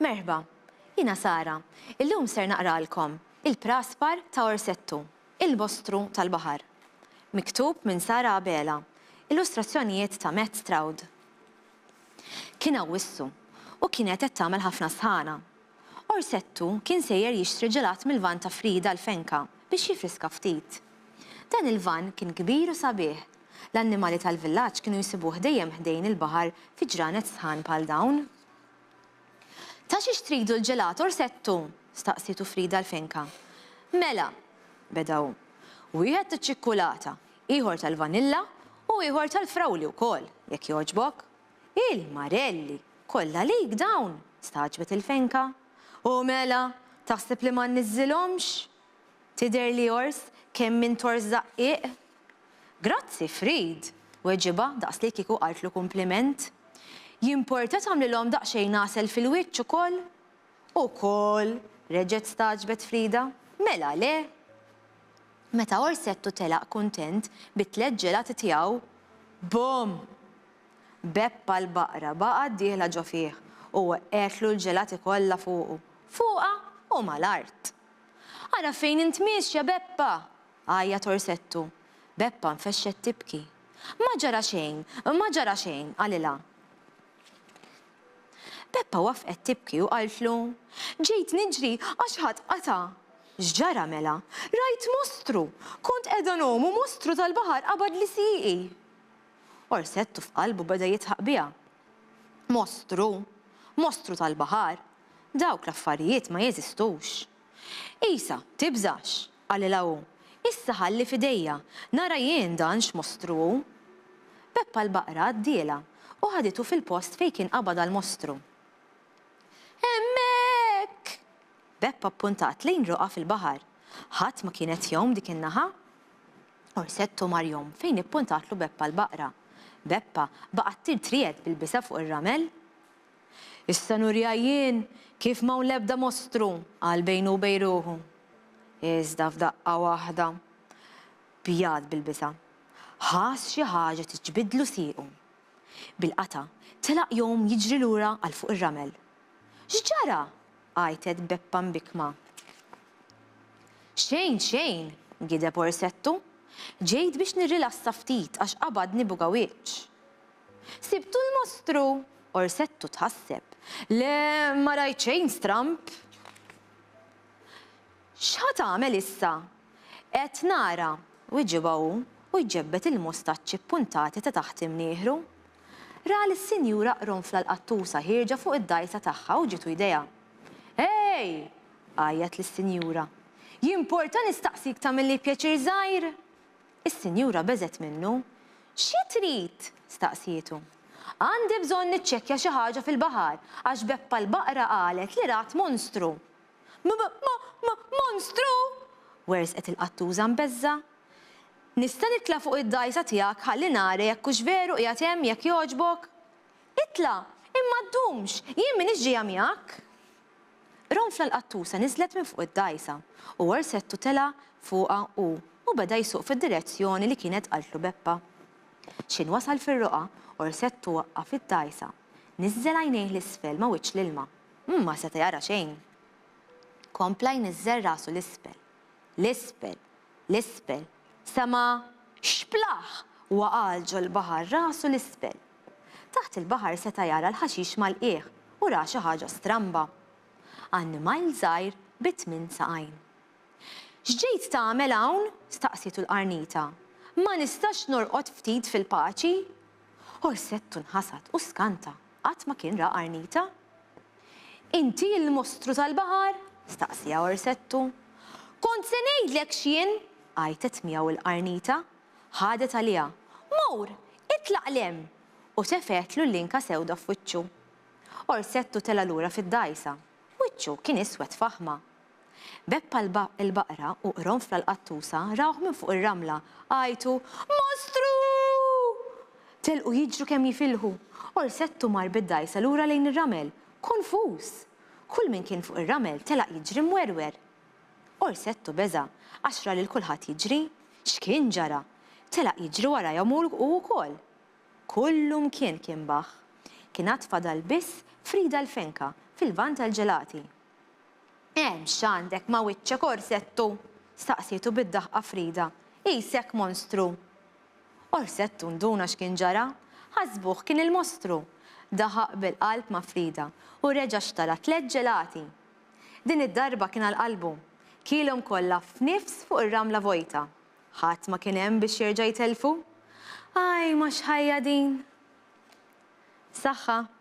Merħba, jina Sara. Illum ser naqralkom il-praspar ta' Orsettu, il-mostru tal-bahar. Miktub minn Sara Abela, illustrazzjonijiet ta' Matt Stroud. Kien wissu u kienet qed tagħmel ħafna sħana. Orsettu kien sejjer jixtri ġelat mill-van ta' Frida l-Fenka biex jifriska ftit. Dan il-van kien kbir u sabiħ. L-annimali tal-villaġġ kienu jsibuh dejjem ħdejn il-baħar fi ġranet sħan bħal dawn. Ta' xiex tridu l-ġelat Orsettu? Staqsitu Frida l-Fenka. Mela, bedaw, wieħed taċ-ċikkulata, ieħor tal-vanilla u ieħor tal-frawli wkoll, jekk jogħġbok. Il-marelli, kollha lik dawn, staġbet il-Fenka. U mela, taħseb li ma nniżżilhomx? Tidher li Ors kemm min tors daqqiq? Grazzi Frid, weġiba daqs li kieku qaltlu kumpliment. Jimporta tagħmlilhom daqsxejn għasel fil-wiċċ ukoll? Ukoll, reġgħet staġbet Frida. Mela le. Meta Orsettu telaq kuntent bit-tliet ġelati tiegħu, bum! Beppa l-baqra baqgħet dieħla ġo fih u weqqetlu l-ġelati kollha fuqu. Fuqha u mal-art. Ara fejn int mixja Beppa? Għajjat Orsettu. Beppa nfexxet tibki. Ma ġara xejn, għalilha. Beppa wafqet tibki u qaltlu, ġejt niġri għax ħadd qata'. X'ġara mela? Rajt mostru. Kont qiegħda nomu mostru tal-baħar qabad li sieqi. Orsettu f'qalbu beda jitħaq biha. Mostru tal-baħar. Dawk l-affarijiet ma jeżistux. Isa, tibżax, għalilha hu. Issa ħalli f'idejja, nara jien dan x'mostru hu. Beppa l-baqra għaddiela u ħaditu fil-post fejn kien qabad għall-mostru. Hemmhekk! Beppa appuntat lejn ruqa fil-baħar. Ħadd ma kienet jom dik in-naħa. Orsettu mar jom fejn ippuntatlu Beppa l-baqra. Beppa baqgħet tirtried bil-bisa fuq ir-ramel. Issa nurja jien kif m'hawn l-ebda mostru qal bejnu u bejn ruħu. Iżda f'daqqa waħda bjad bil-bisa. Ħass xi ħaġa tiġbidlu siequ. Bil-qata telaq jom jiġri lura għal fuq ir-ramel. X'ġara? Għajtet Beppa mbikma. Xejn, gideb Orsettu. Ġejt biex nirrilassa ftit għax qabadni bugawiċ. Sibtu l-mostru, Orsettu tħasseb. Le ma rajt xejn stramp. X'ħat tagħmel issa? Qed nara, wieġiba hu u jġebbet il-mustaċċi puntati ta' taħt imnieħru. Ra l-Sinjura qronfla l-qattusa ħirġa fuq id-dajsa tagħha u ġitu idejha. Ej! Għajjat lis-Sinjura. Jimporta nistaqsik tagħmilli pjaċir żgħir? Is-Sinjura beżet minnu. Xi trid? Staqsietu. Għandi bżonn niċċekkja xi ħaġa fil-baħar għax Beppa l-baqra qalet li rat monstru. Monstru? Wersqet il-qattuża mbeżża. Nista' nitla' fuq id-dajsa tiegħek ħalli nara jekk hux veru qiegħed hemm jekk jogħġbok? Itla' imma ddumx, jien m'iniex ġejja miegħek. Ronfla l-qattusa niżlet minn fuq id-dajsa u Orsettu tela' fuqha u beda jsuq fid-direzzjoni li kienet qaltlu Beppa. X'in wasal fir-ruqa, Orsettu waqqaf id-dajsa. Niżżel għajnejh l-isfel ma wiċċ l-ilma. Ma seta' jara xejn. Kompla jniżżel rasu l-isfel. L-isfel. Sema xplaħ waqal ġol baħar rasu l-isfel. Taħt il-baħar seta' jara l-ħaxix mal-qiegħ u ra xi ħaġa stramba. Annimal żgħir bit-tmien saqajn. X'ġejt tagħmel hawn? Staqsietu l-qarnita. Ma nistax norqod ftit fil-paċi? Orsettu nħasad u skanta qatt ma kien ra qarnita. Inti l-mostru tal-baħar? Staqsija Orsettu. Kont se ngħidlek x'jien? Għajtet miegħu l-qarnita. Ħadet għaliha. Mur, itlaq lem u tefetlu l-linka sewda f'wiċċu. Orsettu tela lura fid-dajsa. Wiċċu kien iswed faħma. Beppa l-baqra u qronfla l-qattusa rawh minn fuq ir-ramla għajtu Mostru! Telqu jiġru kemm jifilħu. Orsettu mar bid-dajsa lura lejn ir-ramel, konfuż. Kull min kien fuq ir-ramel telaq jiġri mwerwer. Orsettu beża għax ra lil kulħadd jiġri. X'kien ġara? Telaq jiġri wara jamur u wkoll. Kullu mkien kien baħ. Kien għad fadal biss Frida l-Fenka fil-van tal-ġelati. X'għandek ma' wiċċek Orsettu? Staqsitu bid-daħqa Frida. Isek monstru. Orsettu nduna x'kien ġara, ħasbuh kien il-mostru. Daħaq bil-qalb ma' Frida u reġa' xtara 3 ġelati. Din id-darba kien għal-qalbu. Kielhom kollha f'nifs fuq ir-ramla vojta. Ħadd ma kien hemm biex jerġa' jtelfu? Aj, ma xħajja din. Saħħa.